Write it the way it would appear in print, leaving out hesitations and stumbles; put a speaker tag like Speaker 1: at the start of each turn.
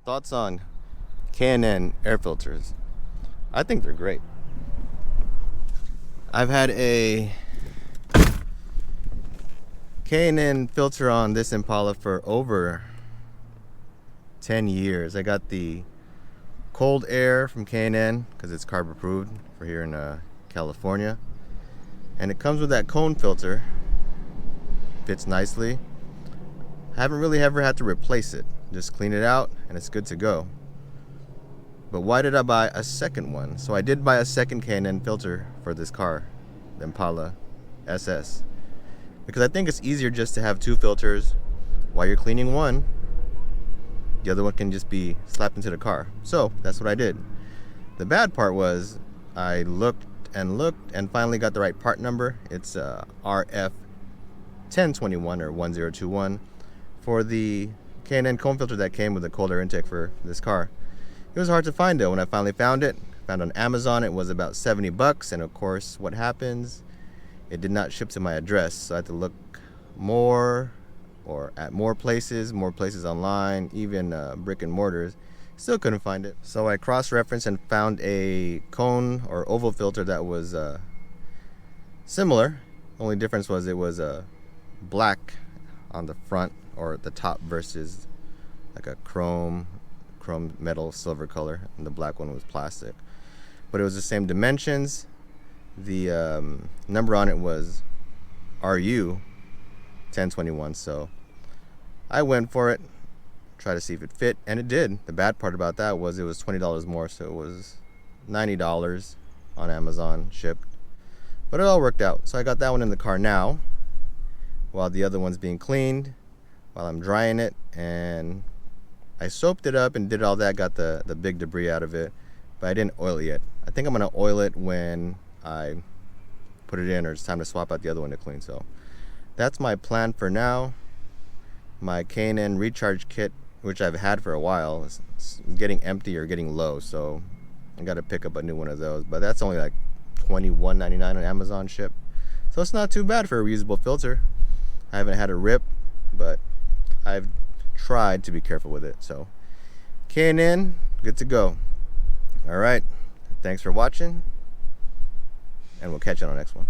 Speaker 1: Thoughts on K&N air filters? I think they're great. I've had a K&N filter on this Impala for over 10 years. I got the cold air from K&N because it's carb approved for here in California, and it comes with that cone filter. Fits nicely. I haven't really ever had to replace it. Just clean it out and it's good to go. But why did I buy a second one? So I did buy a second K&N filter for this car, the Impala SS, because I think it's easier just to have two filters. While you're cleaning one, the other one can just be slapped into the car. So that's what I did. The bad part was I looked and finally got the right part number. It's RF-1021 or 1021 for the K&N cone filter that came with the cold air intake for this car. It was hard to find though. When I finally found it, found on Amazon, it was about $70, and of course what happens, it did not ship to my address, so I had to look more or at more places online, even brick and mortars. Still couldn't find it, so I cross-referenced and found a cone or oval filter that was similar. Only difference was it was black on the front or the top versus like a chrome metal silver color, and the black one was plastic, but it was the same dimensions. The number on it was RU-1021, so I went for it, try to see if it fit, and it did. The bad part about that was it was $20 more, so it was $90 on Amazon shipped, but it all worked out. So I got that one in the car now while the other one's being cleaned, while I'm drying it, and I soaped it up and did all that, got the big debris out of it, but I didn't oil it yet. I think I'm gonna oil it when I put it in, or it's time to swap out the other one to clean. So that's my plan for now. My K&N recharge kit, which I've had for a while, is getting empty or getting low, so I gotta pick up a new one of those, but that's only like $21.99 on Amazon ship, so it's not too bad for a reusable filter. I haven't had a rip, but I've tried to be careful with it. So K&N, good to go. All right, thanks for watching, and we'll catch you on the next one.